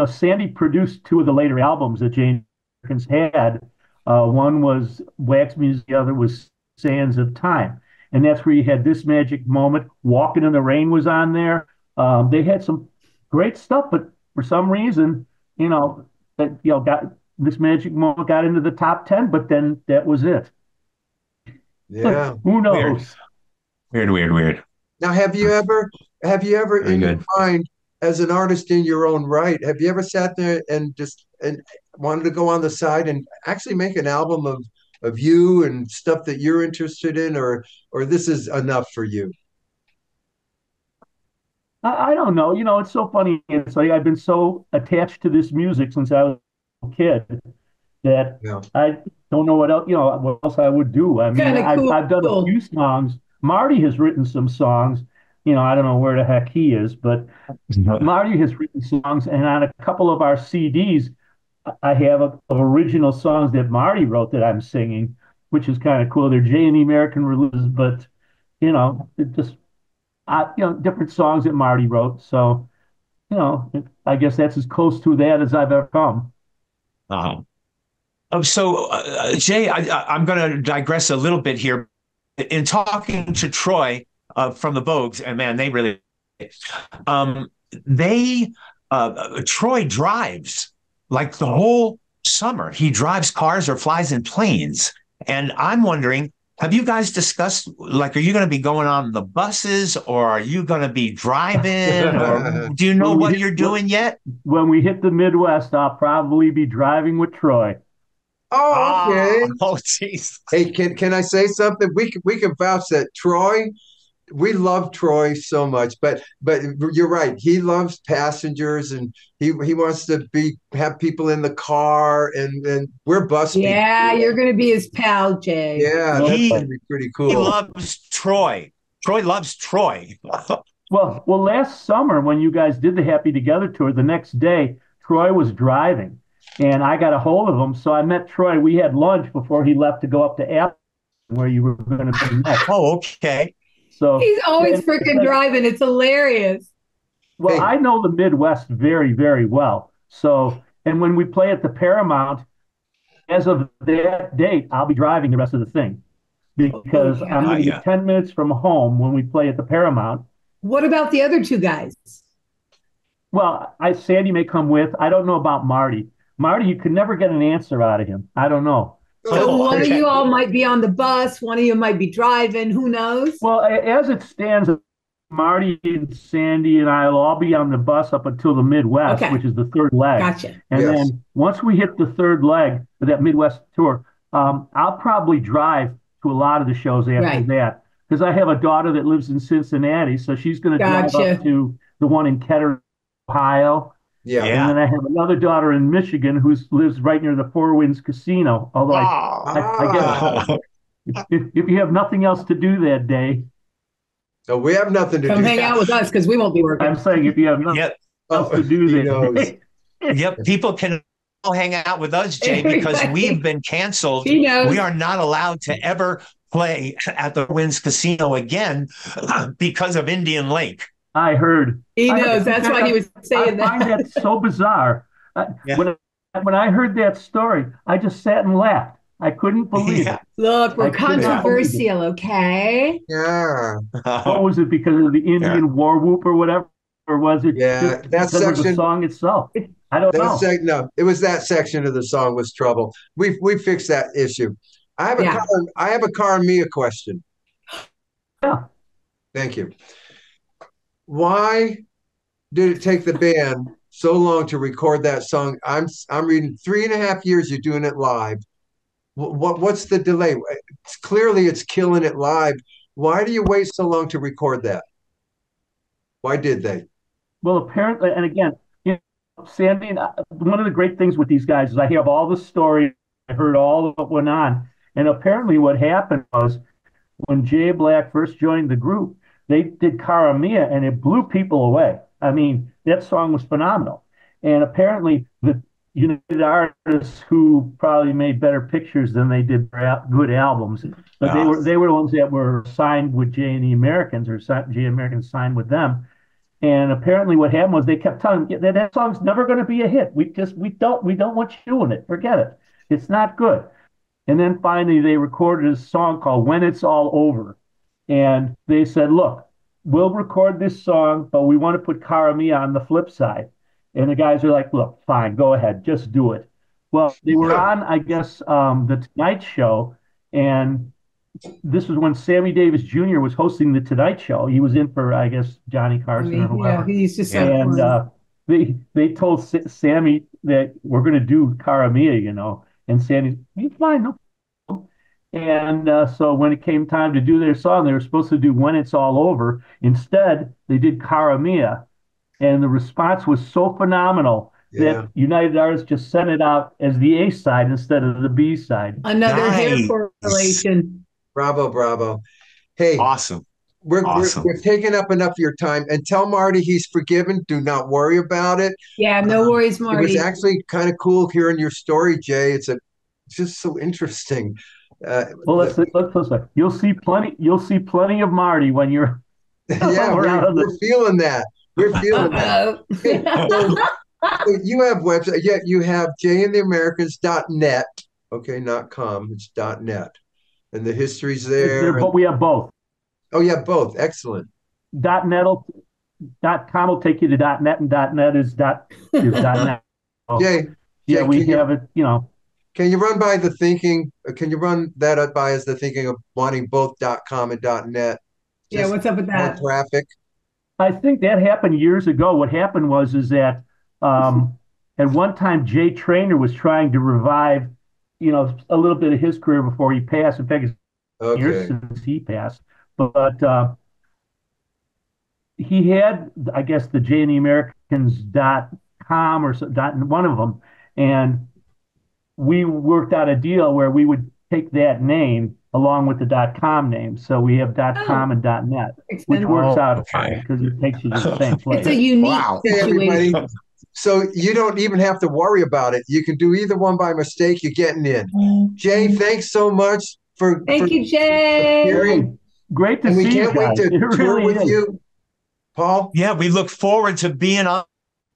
Sandy produced two of the later albums that Jane Americans had. One was Wax Music, the other was Sands of Time. And that's where you had This Magic Moment. Walking in the Rain was on there. They had some great stuff, but for some reason, got This Magic Moment got into the top 10, but then that was it. Yeah. Who Weird. knows? Weird. Now, have you ever Very in your good. mind, as an artist in your own right, have you ever sat there and just and wanted to go on the side and actually make an album of you and stuff that you're interested in, or this is enough for you? I don't know. It's so funny. It's like I've been so attached to this music since I was a kid that Yeah. I don't know what else I would do. I mean, Kind of cool. I've done a few songs. Marty has written some songs. I don't know where the heck he is, but Marty has written songs, and on a couple of our CDs, I have of original songs that Marty wrote that I'm singing, which is kind of cool. They're Jay and the American releases, but it just different songs that Marty wrote. So I guess that's as close to that as I've ever come. Uh-huh. Jay, I'm going to digress a little bit here. In talking to Troy from the Bogues, and man, they really, um, they, Troy drives like the whole summer. He drives cars or flies in planes. And I'm wondering, have you guys discussed, like, are you going to be going on the buses or are you going to be driving or do you know what you're doing yet? When we hit the Midwest, I'll probably be driving with Troy. Oh, okay. Oh, jeez. Hey, can I say something? We can vouch that Troy, we love Troy so much, but you're right. He loves passengers and he wants to have people in the car and we're bus people. Yeah, you're going to be his pal, Jay. Yeah, that's going to be pretty He cool. loves Troy. Troy loves Troy. Well, last summer when you guys did the Happy Together tour, the next day Troy was driving, and I got a hold of him. So I met Troy. We had lunch before he left to go up to Apple, where you were going to be next. Oh, okay. So he's always freaking driving. It's hilarious. Well, I know the Midwest very, very well. So, and when we play at the Paramount, as of that date, I'll be driving the rest of the thing because I'm going to be 10 minutes from home when we play at the Paramount. What about the other two guys? Well, Sandy may come with. I don't know about Marty. Marty, you could never get an answer out of him. I don't know. So one of you all might be on the bus. One of you might be driving. Who knows? Well, as it stands, Marty and Sandy and I will all be on the bus up until the Midwest, which is the third leg. Gotcha. And then once we hit the third leg of that Midwest tour, I'll probably drive to a lot of the shows after that because I have a daughter that lives in Cincinnati, so she's going to drive up to the one in Kettering, Ohio. Yeah. And then I have another daughter in Michigan who lives right near the Four Winds Casino. Although I guess if you have nothing else to do that day. So we have nothing to do. Come hang out with us because we won't be working. I'm saying if you have nothing else to do that day. Yep, people can all hang out with us, Jay, because we've been canceled. He knows. We are not allowed to ever play at the Winds Casino again because of Indian Lake. I heard. He knows. That's why he was saying that. I find that so bizarre. When I heard that story, I just sat and laughed. I couldn't believe it. Look, we're controversial, okay? Yeah. What was it, because of the Indian war whoop or whatever? Or was it just because of the song itself? I don't know. No, it was that section of the song was trouble. We fixed that issue. I have a Caramia question. Yeah. Thank you. Why did it take the band so long to record that song? I'm reading 3.5 years you're doing it live. What's the delay? Clearly it's killing it live. Why do you wait so long to record that? Why did they? Well, apparently, and again, Sandy, and one of the great things with these guys is I have all the story. I heard all of what went on. And apparently what happened was when Jay Black first joined the group, they did Cara Mia and it blew people away. I mean, that song was phenomenal. And apparently the United Artists, who probably made better pictures than they did good albums, but they were the ones that were signed with Jay and the Americans, or Jay and Americans signed with them. And apparently what happened was they kept telling them that song's never going to be a hit. We don't want you doing it. Forget it. It's not good. And then finally they recorded a song called When It's All Over. And they said, look, we'll record this song, but we want to put Cara Mia on the flip side. And the guys are like, look, fine, go ahead, just do it. Well, they were on, I guess, the Tonight Show, and this was when Sammy Davis Jr. was hosting the Tonight Show. He was in for, I guess, Johnny Carson or whoever. Yeah, he used to say. And they told Sammy that we're going to do Cara Mia, and Sammy, he's fine, no. And so when it came time to do their song, they were supposed to do When It's All Over. Instead, they did Cara Mia. And the response was so phenomenal that United Artists just sent it out as the A side instead of the B side. Another hair correlation. Bravo. Hey, awesome. We've taken up enough of your time. And tell Marty he's forgiven. Do not worry about it. Yeah, no worries, Marty. It was actually kind of cool hearing your story, Jay. It's just so interesting. Well, let's listen. You'll see plenty of Marty when you're. We're feeling that. We're feeling that. Hey, so you have website. Yeah, you have jayandtheamericans.net. Okay, not com. It's .net, and the history's there. But we have both. Oh yeah, both. Excellent. .net will, .com will take you to .net, and .net is .net. So, Jay, yeah, Jay, we have it. You know, can you run by the thinking? Can you run that up by as the thinking of wanting both .com and .net? Yeah, Just what's up with more that? traffic. I think that happened years ago. What happened was is that at one time Jay Trainer was trying to revive, a little bit of his career before he passed. In fact, it's years Okay. since he passed, but he had, I guess, the Jay and the Americans .com or one of them, and we worked out a deal where we would take that name along with the .com name. So we have .com and .net, which works out fine because it takes you to the same place. It's a unique Hey, everybody. situation. So you don't even have to worry about it. You can do either one by mistake. You're getting in. Jay, thanks so much for Thank you, Jay. hearing. Great to And we see you can't wait guys. to It tour really with is. you, Paul. Yeah, we look forward to being on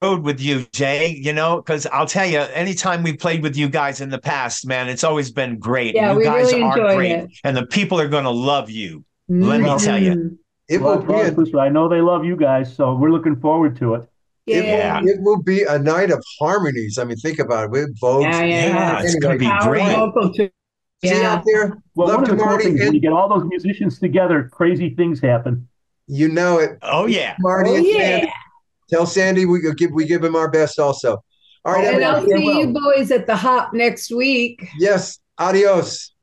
the road with you, Jay, because I'll tell you, anytime we played with you guys in the past, man, it's always been great. Yeah, You we guys really are enjoyed great, it. and the people are going to love you. Let me tell you. It will be I know they love you guys, so we're looking forward to it. Yeah. it will be a night of harmonies. I mean, think about it. With Vogues. Yeah, it's going to be Power great. vocal too. See you out there. Well, Love one of to the cool Marty. things when you get all those musicians together, crazy things happen. You know it. Oh, yeah. Marty and Sandy. Tell Sandy we give him our best also. All right, And I'll everybody. see you boys at the Hop next week. Yes. Adios.